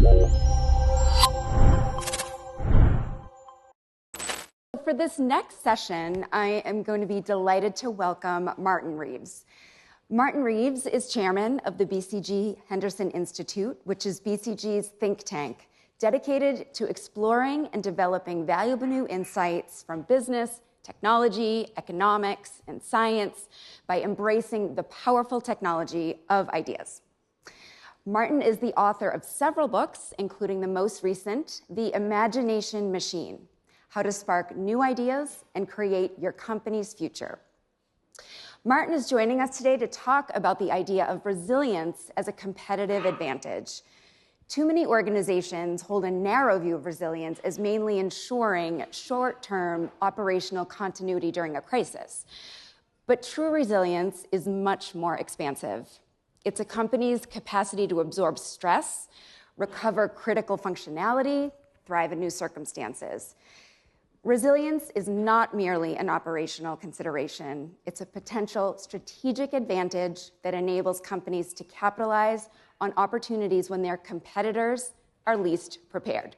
For this next session, I am going to be delighted to welcome Martin Reeves. Martin Reeves is chairman of the BCG Henderson Institute, which is BCG's think tank, dedicated to exploring and developing valuable new insights from business, technology, economics, and science by embracing the powerful technology of ideas. Martin is the author of several books, including the most recent, The Imagination Machine: How to Spark New Ideas and Create Your Company's Future. Martin is joining us today to talk about the idea of resilience as a competitive advantage. Too many organizations hold a narrow view of resilience as mainly ensuring short-term operational continuity during a crisis. But true resilience is much more expansive. It's a company's capacity to absorb stress, recover critical functionality, thrive in new circumstances. Resilience is not merely an operational consideration. It's a potential strategic advantage that enables companies to capitalize on opportunities when their competitors are least prepared.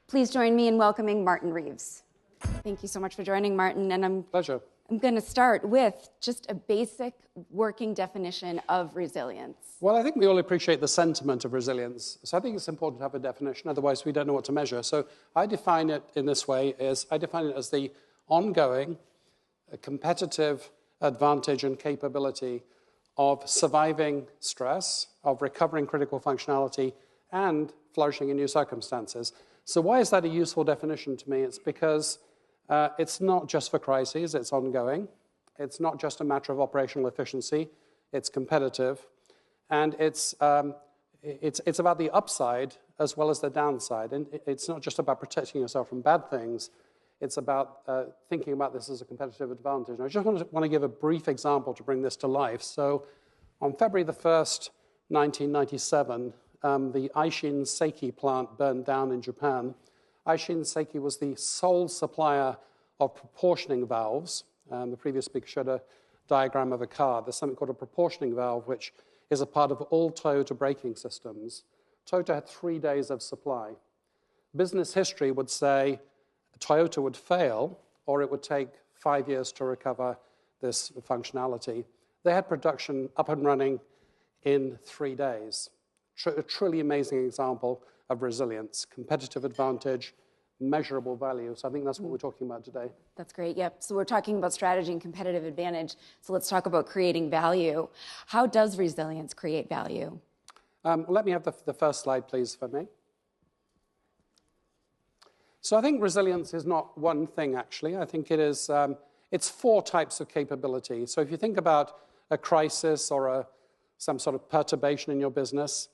Please join me in welcoming Martin Reeves. Thank you so much for joining, Martin. And Pleasure. I'm going to start with just a basic working definition of resilience. Well, I think we all appreciate the sentiment of resilience. So I think it's important to have a definition, otherwise we don't know what to measure. So I define it in this way, I define it as the ongoing competitive advantage and capability of surviving stress, of recovering critical functionality, and flourishing in new circumstances. So why is that a useful definition to me? It's because it's not just for crises, it's ongoing. It's not just a matter of operational efficiency, it's competitive. And it's about the upside as well as the downside. And it's not just about protecting yourself from bad things, it's about thinking about this as a competitive advantage. And I just want to give a brief example to bring this to life. So on February the 1st, 1997, the Aishin Seiki plant burned down in Japan. Aishin Seiki was the sole supplier of proportioning valves. The previous speaker showed a diagram of a car. There's something called a proportioning valve, which is a part of all Toyota braking systems. Toyota had 3 days of supply. Business history would say Toyota would fail, or it would take 5 years to recover this functionality. They had production up and running in 3 days. A truly amazing example of resilience, competitive advantage, measurable value. So I think that's what we're talking about today. That's great. Yep. So we're talking about strategy and competitive advantage. So let's talk about creating value. How does resilience create value? Let me have the first slide, please, for me. So I think resilience is not one thing, actually. I think it is, it's 4 types of capability. So if you think about a crisis or some sort of perturbation in your business,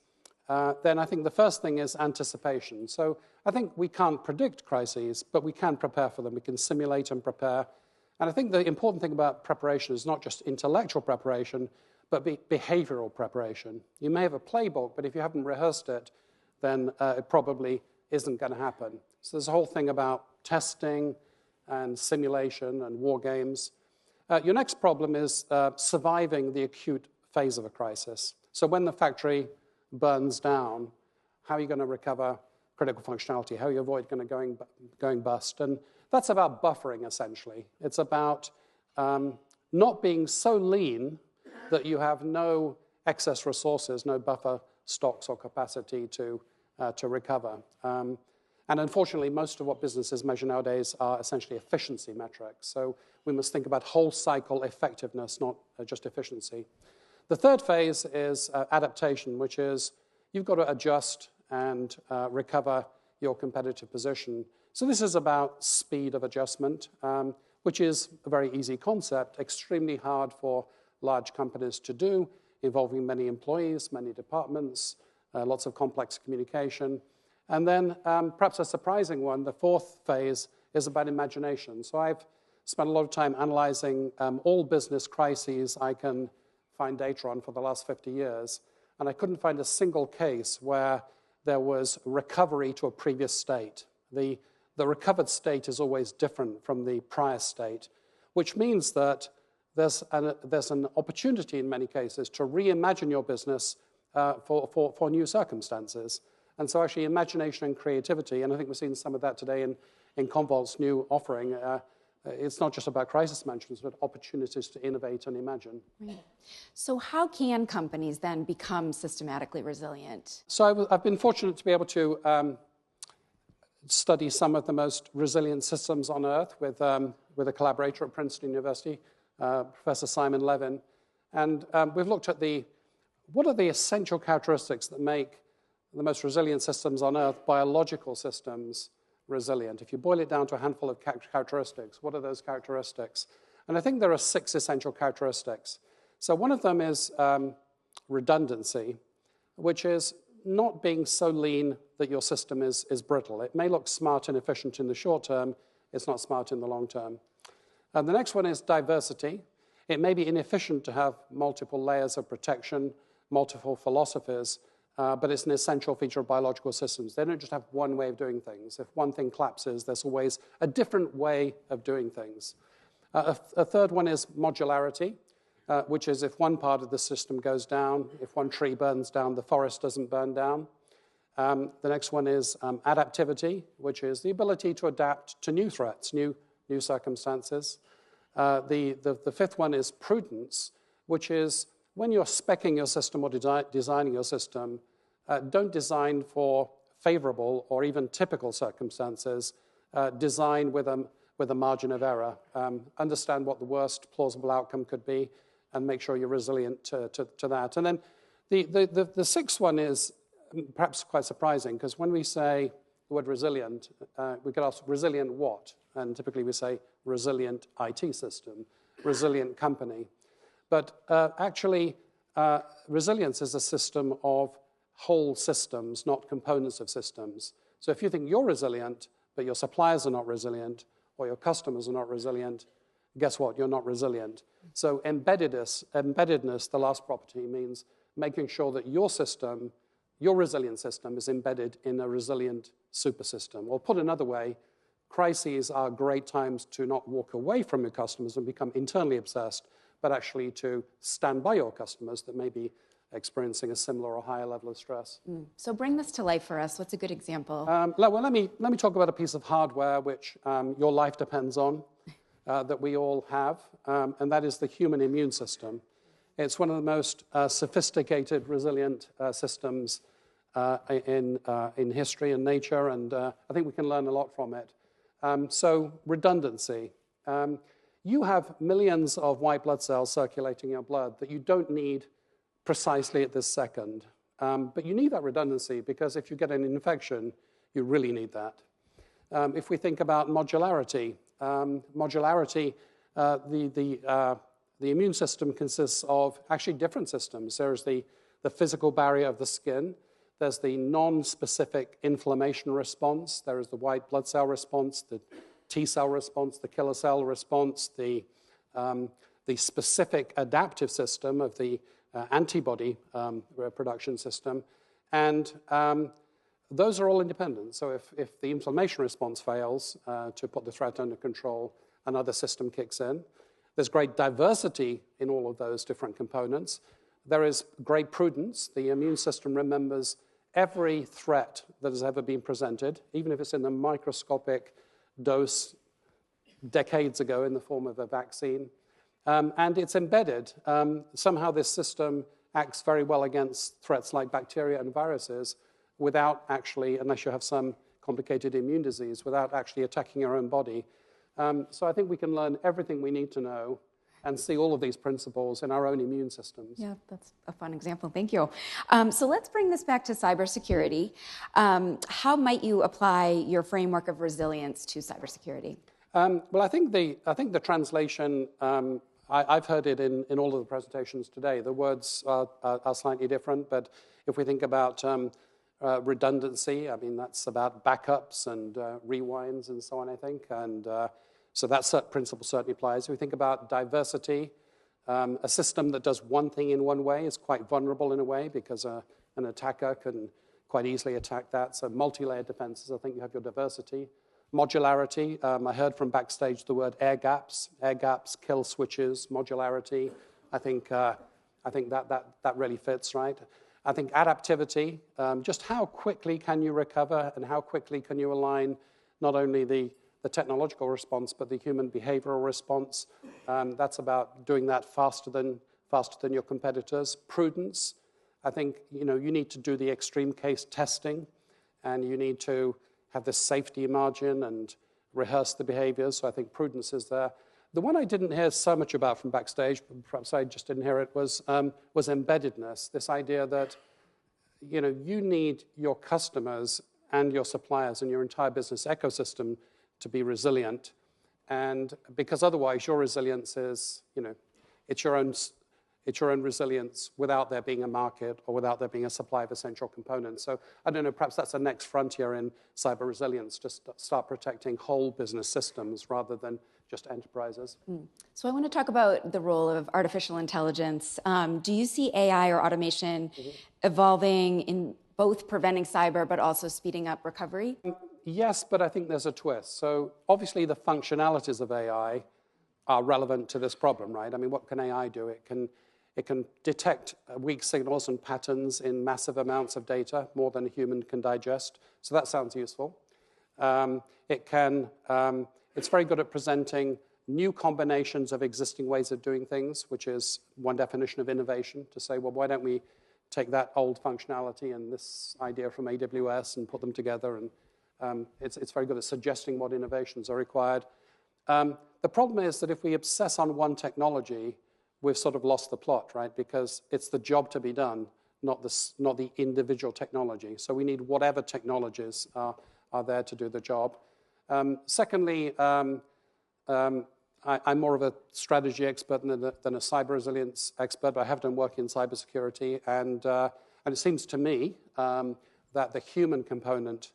then I think the first thing is anticipation. So I think we can't predict crises, but we can prepare for them. We can simulate and prepare. And I think the important thing about preparation is not just intellectual preparation, but behavioral preparation. You may have a playbook, but if you haven't rehearsed it, then it probably isn't going to happen. So there's a whole thing about testing and simulation and war games. Your next problem is surviving the acute phase of a crisis. So when the factory burns down, how are you going to recover critical functionality? How are you avoid going bust? And that's about buffering, essentially. It's about not being so lean that you have no excess resources, no buffer stocks or capacity to recover. And unfortunately, most of what businesses measure nowadays are essentially efficiency metrics. So we must think about whole cycle effectiveness, not just efficiency. The third phase is adaptation, which is you've got to adjust and recover your competitive position. So this is about speed of adjustment, which is a very easy concept, extremely hard for large companies to do, involving many employees, many departments, lots of complex communication. And then perhaps a surprising one, the fourth phase is about imagination. So I've spent a lot of time analyzing all business crises I can find data on for the last 50 years, and I couldn't find a single case where there was recovery to a previous state. The recovered state is always different from the prior state, which means that there's an opportunity in many cases to reimagine your business for new circumstances. And so actually imagination and creativity, and I think we're seeing some of that today in Commvault's new offering, it's not just about crisis management, but opportunities to innovate and imagine. Right. So how can companies then become systematically resilient? So I've been fortunate to be able to study some of the most resilient systems on Earth with a collaborator at Princeton University, Professor Simon Levin. And we've looked at what are the essential characteristics that make the most resilient systems on Earth, biological systems, resilient. If you boil it down to a handful of characteristics, what are those characteristics? And I think there are 6 essential characteristics. So one of them is redundancy, which is not being so lean that your system is brittle. It may look smart and efficient in the short term. It's not smart in the long term. And the next one is diversity. It may be inefficient to have multiple layers of protection, multiple philosophies, but it's an essential feature of biological systems. They don't just have one way of doing things. If one thing collapses, there's always a different way of doing things. A third one is modularity, which is if one part of the system goes down, if one tree burns down, the forest doesn't burn down. The next one is adaptivity, which is the ability to adapt to new threats, new circumstances. The fifth one is prudence, which is when you're speccing your system or designing your system, don't design for favorable or even typical circumstances. Design with a margin of error. Understand what the worst plausible outcome could be and make sure you're resilient to that. And then the sixth one is perhaps quite surprising, because when we say the word resilient, we get asked, resilient what? And typically we say resilient IT system, resilient company. But actually, resilience is a system of whole systems, not components of systems. So if you think you're resilient, but your suppliers are not resilient, or your customers are not resilient, guess what? You're not resilient. So embeddedness, the last property, means making sure that your system, your resilient system, is embedded in a resilient super system. Or put another way, crises are great times to not walk away from your customers and become internally obsessed, but actually to stand by your customers that may be experiencing a similar or higher level of stress. So bring this to life for us. What's a good example? Well, let me talk about a piece of hardware which your life depends on, that we all have, and that is the human immune system. It's one of the most sophisticated, resilient systems in history and nature, and I think we can learn a lot from it. So redundancy. You have millions of white blood cells circulating in your blood that you don't need precisely at this second. But you need that redundancy, because if you get an infection, you really need that. If we think about modularity, the immune system consists of actually different systems. There's the physical barrier of the skin. There's the non-specific inflammation response. There is the white blood cell response, the T cell response, the killer cell response, the specific adaptive system of the antibody production system. And those are all independent. So if the inflammation response fails to put the threat under control, another system kicks in. There's great diversity in all of those different components. There is great prudence. The immune system remembers every threat that has ever been presented, even if it's in a microscopic dose decades ago in the form of a vaccine. And it's embedded. Somehow this system acts very well against threats like bacteria and viruses without actually, unless you have some complicated immune disease, without actually attacking your own body. So I think we can learn everything we need to know and see all of these principles in our own immune systems. Yeah, that's a fun example. Thank you. So let's bring this back to cybersecurity. How might you apply your framework of resilience to cybersecurity? Well, I think the translation, I've heard it in all of the presentations today. The words are slightly different, but if we think about redundancy, I mean, that's about backups and rewinds and so on, I think. And so that principle certainly applies. If we think about diversity, a system that does one thing in one way is quite vulnerable in a way, because an attacker can quite easily attack that. So multi-layered defenses, I think you have your diversity. Modularity, I heard from backstage the word air gaps, kill switches, modularity. I think that really fits, right? I think adaptivity, just how quickly can you recover and how quickly can you align not only the technological response, but the human behavioral response. That's about doing that faster than your competitors. Prudence, I think you need to do the extreme case testing, and you need to have this safety margin and rehearse the behaviors. So I think prudence is there. The one I didn't hear so much about from backstage, but perhaps I just didn't hear it, was embeddedness. This idea that you need your customers and your suppliers and your entire business ecosystem to be resilient, and because otherwise your resilience is, it's your own resilience without there being a market or without there being a supply of essential components. So I don't know, perhaps that's the next frontier in cyber resilience, just start protecting whole business systems rather than just enterprises. So I want to talk about the role of artificial intelligence. Do you see AI or automation evolving in both preventing cyber but also speeding up recovery? Yes, but I think there's a twist. So obviously the functionalities of AI are relevant to this problem, right? I mean, what can AI do? It can detect weak signals and patterns in massive amounts of data, more than a human can digest. So that sounds useful. It's very good at presenting new combinations of existing ways of doing things, which is one definition of innovation, to say, well, why don't we take that old functionality and this idea from AWS and put them together? And it's very good at suggesting what innovations are required. The problem is that if we obsess on one technology, we've sort of lost the plot, right? Because it's the job to be done, not the individual technology. So we need whatever technologies are there to do the job. Secondly, I'm more of a strategy expert than a cyber resilience expert, but I have done work in cybersecurity, and it seems to me that the human component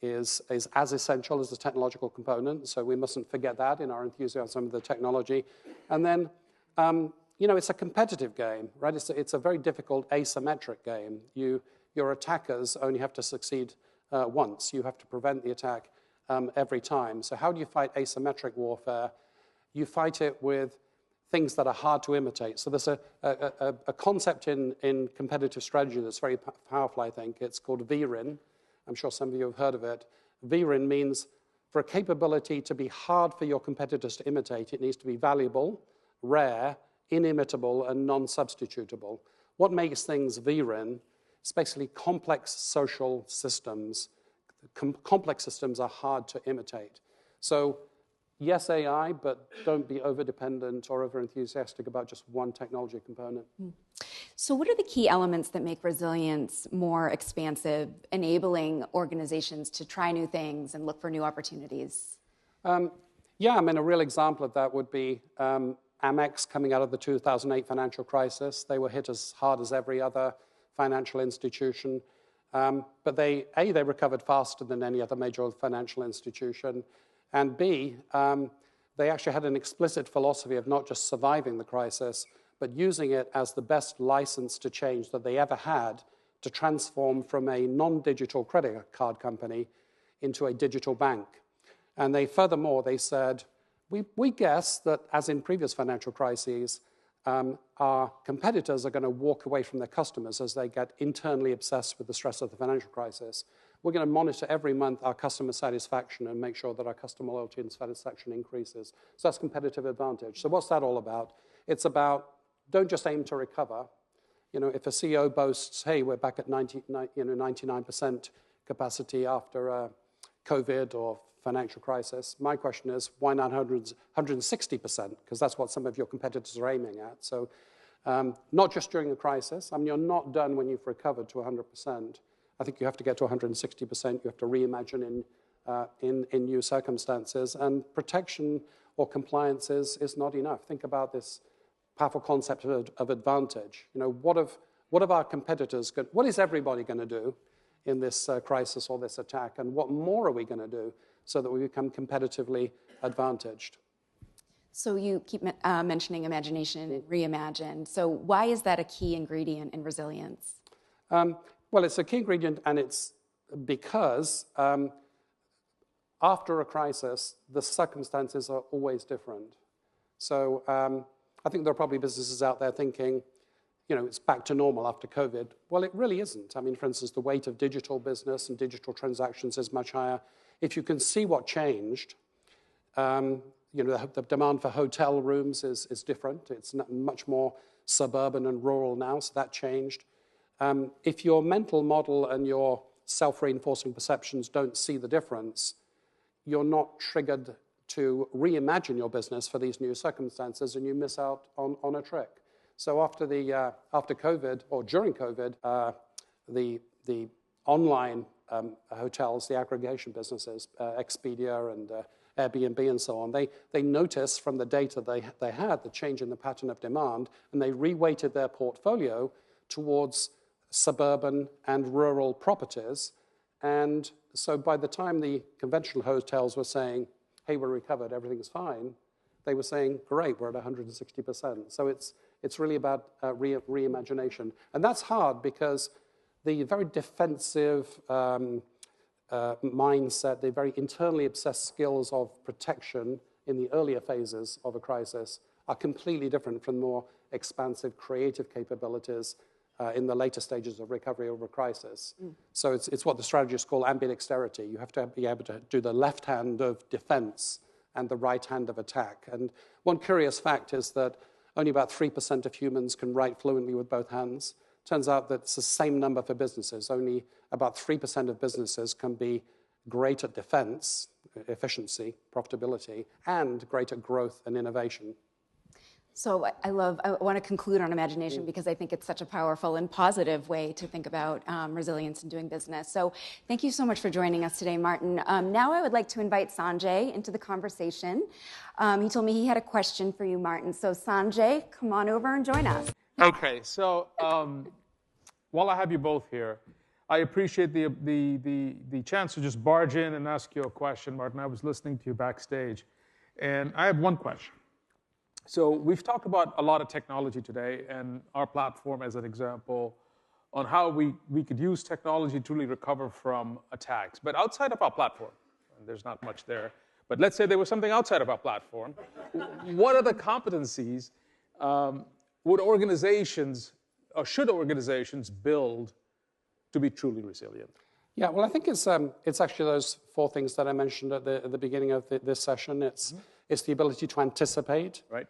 is as essential as the technological component, so we mustn't forget that in our enthusiasm of the technology. And then, it's a competitive game, right? It's a very difficult asymmetric game. Your attackers only have to succeed once. You have to prevent the attack every time. So how do you fight asymmetric warfare? You fight it with things that are hard to imitate. So there's a concept in competitive strategy that's very powerful, I think. It's called VRIN. I'm sure some of you have heard of it. VRIN means for a capability to be hard for your competitors to imitate, it needs to be valuable, rare, inimitable, and non-substitutable. What makes things VRIN? It's basically complex social systems. Complex systems are hard to imitate. So yes, AI, but don't be over-dependent or over-enthusiastic about just one technology component. So what are the key elements that make resilience more expansive, enabling organizations to try new things and look for new opportunities? A real example of that would be Amex coming out of the 2008 financial crisis. They were hit as hard as every other financial institution. But they recovered faster than any other major financial institution. And B, they actually had an explicit philosophy of not just surviving the crisis, but using it as the best license to change that they ever had to transform from a non-digital credit card company into a digital bank. And furthermore, they said, we guess that, as in previous financial crises, our competitors are going to walk away from their customers as they get internally obsessed with the stress of the financial crisis. We're going to monitor every month our customer satisfaction and make sure that our customer loyalty and satisfaction increases. So that's competitive advantage. So what's that all about? It's about don't just aim to recover. If a CEO boasts, hey, we're back at 99% capacity after COVID or financial crisis, my question is, why not 160%? Because that's what some of your competitors are aiming at. So not just during the crisis. I mean, you're not done when you've recovered to 100%. I think you have to get to 160%. You have to reimagine in new circumstances. And protection or compliance is not enough. Think about this powerful concept of advantage. What have our competitors got? What is everybody going to do in this crisis or this attack? And what more are we going to do so that we become competitively advantaged? So you keep mentioning imagination and reimagine. So why is that a key ingredient in resilience? Well, it's a key ingredient, and it's because after a crisis, the circumstances are always different. So I think there are probably businesses out there thinking, it's back to normal after COVID. Well, it really isn't. I mean, for instance, the weight of digital business and digital transactions is much higher. If you can see what changed, the demand for hotel rooms is different. It's much more suburban and rural now, so that changed. If your mental model and your self-reinforcing perceptions don't see the difference, you're not triggered to reimagine your business for these new circumstances, and you miss out on a trick. So after COVID, or during COVID, the online hotels, the aggregation businesses, Expedia and Airbnb and so on, they noticed from the data they had the change in the pattern of demand, and they reweighted their portfolio towards suburban and rural properties. And so by the time the conventional hotels were saying, hey, we're recovered, everything's fine, they were saying, great, we're at 160%. So it's really about reimagination. And that's hard because the very defensive mindset, the very internally obsessed skills of protection in the earlier phases of a crisis are completely different from more expansive creative capabilities in the later stages of recovery over a crisis. So it's what the strategists call ambidexterity. You have to be able to do the left hand of defense and the right hand of attack. And one curious fact is that only about 3% of humans can write fluently with both hands. Turns out that it's the same number for businesses. Only about 3% of businesses can be great at defense, efficiency, profitability, and great at growth and innovation. So I want to conclude on imagination because I think it's such a powerful and positive way to think about resilience in doing business. So thank you so much for joining us today, Martin. Now I would like to invite Sanjay into the conversation. He told me he had a question for you, Martin. So Sanjay, come on over and join us. Okay, so while I have you both here, I appreciate the chance to just barge in and ask you a question, Martin. I was listening to you backstage, and I have one question. So we've talked about a lot of technology today and our platform as an example on how we could use technology to really recover from attacks. But outside of our platform, and there's not much there, but let's say there was something outside of our platform, what are the competencies would organizations, or should organizations build to be truly resilient? Yeah, well, I think it's actually those four things that I mentioned at the beginning of this session. It's the ability to anticipate. Right.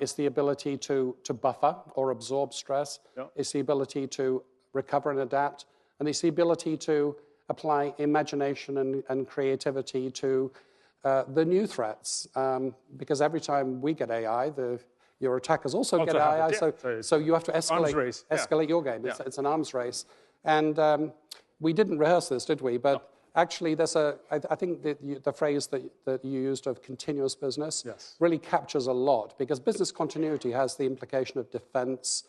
It's the ability to buffer or absorb stress. Yep. It's the ability to recover and adapt. And it's the ability to apply imagination and creativity to the new threats. Because every time we get AI, your attackers also get AI. Yeah. So you have to escalate your game. It's an arms race. And we didn't rehearse this, did we? But no. Actually, I think the phrase that you used of continuous business really captures a lot, because business continuity has the implication of defense,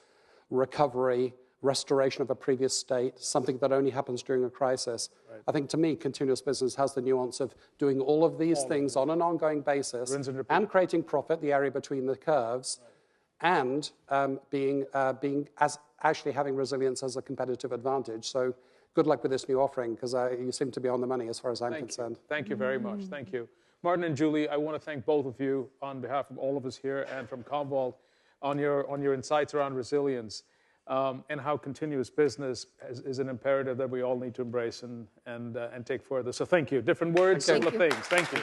recovery, restoration of a previous state, something that only happens during a crisis. Right. I think, to me, continuous business has the nuance of doing all of these things on an ongoing basis and creating profit, the area between the curves, and actually having resilience as a competitive advantage. So good luck with this new offering, because you seem to be on the money as far as I'm concerned. Thank you very much. Thank you. Martin and Julie, I want to thank both of you on behalf of all of us here and from Commvault on your insights around resilience and how continuous business is an imperative that we all need to embrace and take further. So thank you. Different words, similar things. Thank you.